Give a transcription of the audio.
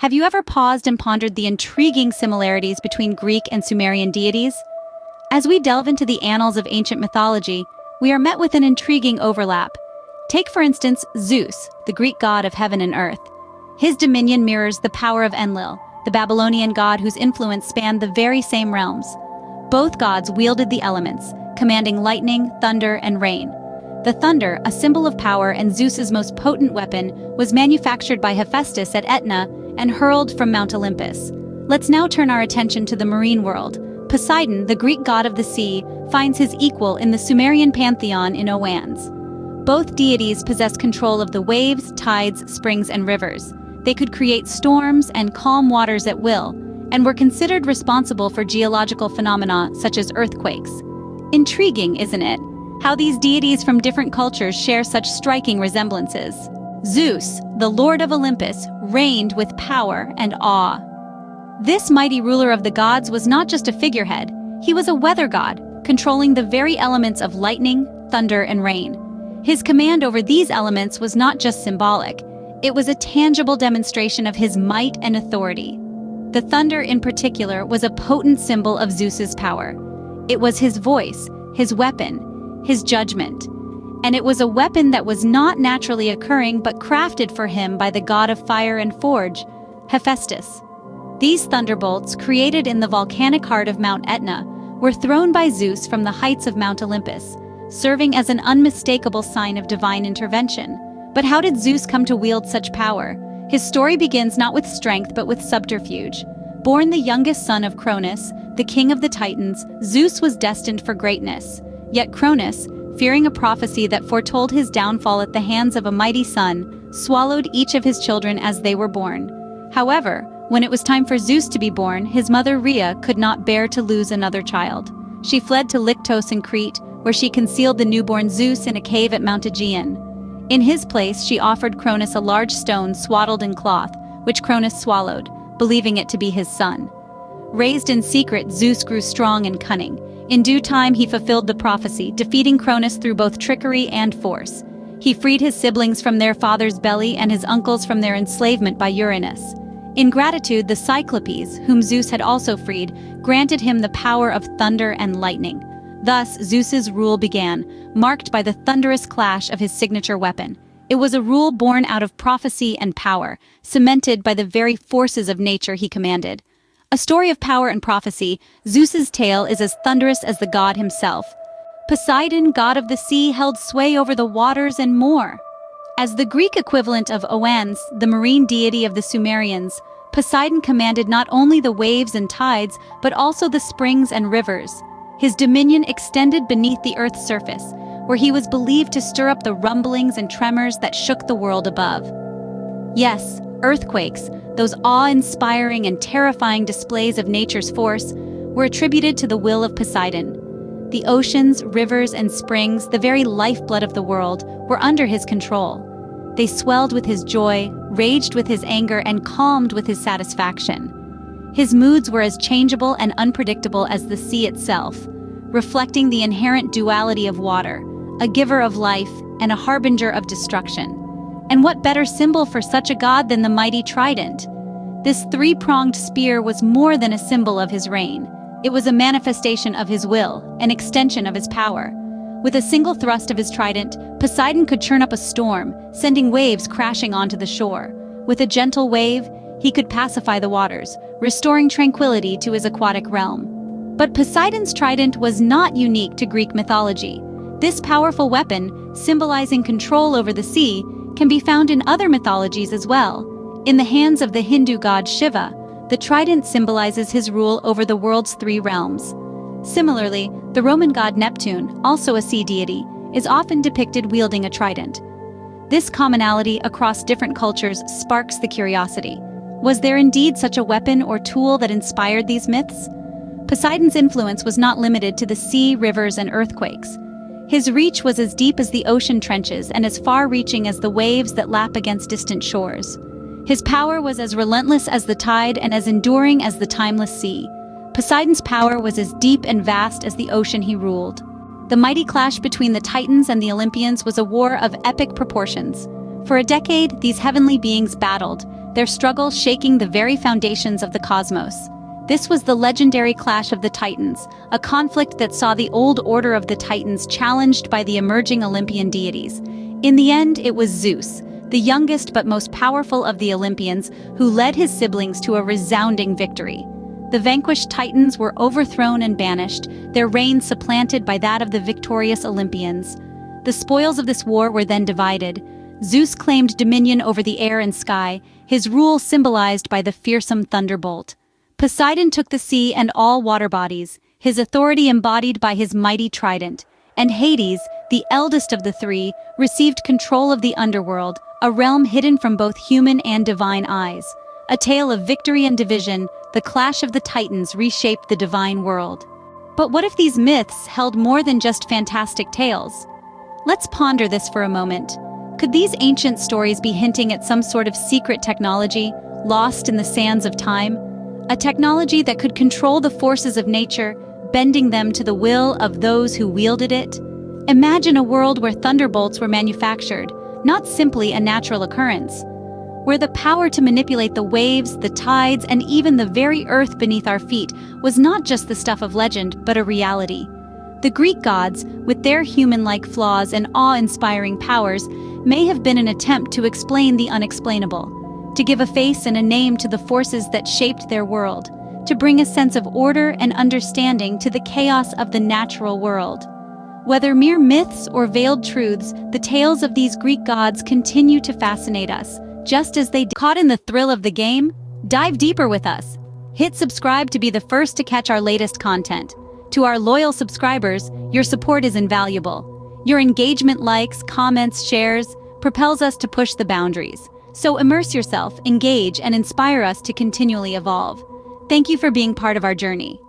Have you ever paused and pondered the intriguing similarities between Greek and Sumerian deities? As we delve into the annals of ancient mythology, we are met with an intriguing overlap. Take, for instance, Zeus, the Greek god of heaven and earth. His dominion mirrors the power of Enlil, the Babylonian god whose influence spanned the very same realms. Both gods wielded the elements, commanding lightning, thunder, and rain. The thunder, a symbol of power and Zeus's most potent weapon, was manufactured by Hephaestus at Etna and hurled from Mount Olympus. Let's now turn our attention to the marine world. Poseidon, the Greek god of the sea, finds his equal in the Sumerian pantheon in Oannes. Both deities possess control of the waves, tides, springs, and rivers. They could create storms and calm waters at will, and were considered responsible for geological phenomena such as earthquakes. Intriguing, isn't it? How these deities from different cultures share such striking resemblances. Zeus, the lord of Olympus, reigned with power and awe. This mighty ruler of the gods was not just a figurehead, he was a weather god, controlling the very elements of lightning, thunder, and rain. His command over these elements was not just symbolic, it was a tangible demonstration of his might and authority. The thunder in particular was a potent symbol of Zeus's power. It was his voice, his weapon, his judgment. And it was a weapon that was not naturally occurring but crafted for him by the god of fire and forge, Hephaestus. These thunderbolts, created in the volcanic heart of Mount Etna, were thrown by Zeus from the heights of Mount Olympus, serving as an unmistakable sign of divine intervention. But how did Zeus come to wield such power? His story begins not with strength but with subterfuge. Born the youngest son of Cronus, the king of the Titans, Zeus was destined for greatness. Yet Cronus, fearing a prophecy that foretold his downfall at the hands of a mighty son, swallowed each of his children as they were born. However, when it was time for Zeus to be born, his mother Rhea could not bear to lose another child. She fled to Lyctos in Crete, where she concealed the newborn Zeus in a cave at Mount Aegean. In his place, she offered Cronus a large stone swaddled in cloth, which Cronus swallowed, believing it to be his son. Raised in secret, Zeus grew strong and cunning. In due time, he fulfilled the prophecy, defeating Cronus through both trickery and force. He freed his siblings from their father's belly and his uncles from their enslavement by Uranus. In gratitude, the Cyclopes, whom Zeus had also freed, granted him the power of thunder and lightning. Thus, Zeus's rule began, marked by the thunderous clash of his signature weapon. It was a rule born out of prophecy and power, cemented by the very forces of nature he commanded. A story of power and prophecy, Zeus's tale is as thunderous as the god himself. Poseidon, god of the sea, held sway over the waters and more. As the Greek equivalent of Oannes, the marine deity of the Sumerians, Poseidon commanded not only the waves and tides, but also the springs and rivers. His dominion extended beneath the earth's surface, where he was believed to stir up the rumblings and tremors that shook the world above. Yes, earthquakes, those awe-inspiring and terrifying displays of nature's force, were attributed to the will of Poseidon. The oceans, rivers, and springs, the very lifeblood of the world, were under his control. They swelled with his joy, raged with his anger, and calmed with his satisfaction. His moods were as changeable and unpredictable as the sea itself, reflecting the inherent duality of water, a giver of life and a harbinger of destruction. And what better symbol for such a god than the mighty trident? This three-pronged spear was more than a symbol of his reign. It was a manifestation of his will, an extension of his power. With a single thrust of his trident, Poseidon could churn up a storm, sending waves crashing onto the shore. With a gentle wave, he could pacify the waters, restoring tranquility to his aquatic realm. But Poseidon's trident was not unique to Greek mythology. This powerful weapon, symbolizing control over the sea, can be found in other mythologies as well. In the hands of the Hindu god Shiva, the trident symbolizes his rule over the world's three realms. Similarly, the Roman god Neptune, also a sea deity, is often depicted wielding a trident. This commonality across different cultures sparks the curiosity. Was there indeed such a weapon or tool that inspired these myths? Poseidon's influence was not limited to the sea, rivers, and earthquakes. His reach was as deep as the ocean trenches and as far-reaching as the waves that lap against distant shores. His power was as relentless as the tide and as enduring as the timeless sea. Poseidon's power was as deep and vast as the ocean he ruled. The mighty clash between the Titans and the Olympians was a war of epic proportions. For a decade, these heavenly beings battled, their struggle shaking the very foundations of the cosmos. This was the legendary Clash of the Titans, a conflict that saw the old order of the Titans challenged by the emerging Olympian deities. In the end, it was Zeus, the youngest but most powerful of the Olympians, who led his siblings to a resounding victory. The vanquished Titans were overthrown and banished, their reign supplanted by that of the victorious Olympians. The spoils of this war were then divided. Zeus claimed dominion over the air and sky, his rule symbolized by the fearsome thunderbolt. Poseidon took the sea and all water bodies, his authority embodied by his mighty trident. And Hades, the eldest of the three, received control of the underworld, a realm hidden from both human and divine eyes. A tale of victory and division, the clash of the Titans reshaped the divine world. But what if these myths held more than just fantastic tales? Let's ponder this for a moment. Could these ancient stories be hinting at some sort of secret technology, lost in the sands of time? A technology that could control the forces of nature, bending them to the will of those who wielded it? Imagine a world where thunderbolts were manufactured, not simply a natural occurrence, where the power to manipulate the waves, the tides, and even the very earth beneath our feet was not just the stuff of legend, but a reality. The Greek gods, with their human-like flaws and awe-inspiring powers, may have been an attempt to explain the unexplainable, to give a face and a name to the forces that shaped their world, to bring a sense of order and understanding to the chaos of the natural world. Whether mere myths or veiled truths, the tales of these Greek gods continue to fascinate us, just as they did. Caught in the thrill of the game? Dive deeper with us. Hit subscribe to be the first to catch our latest content. To our loyal subscribers, your support is invaluable. Your engagement, likes, comments, shares, propels us to push the boundaries. So immerse yourself, engage, and inspire us to continually evolve. Thank you for being part of our journey.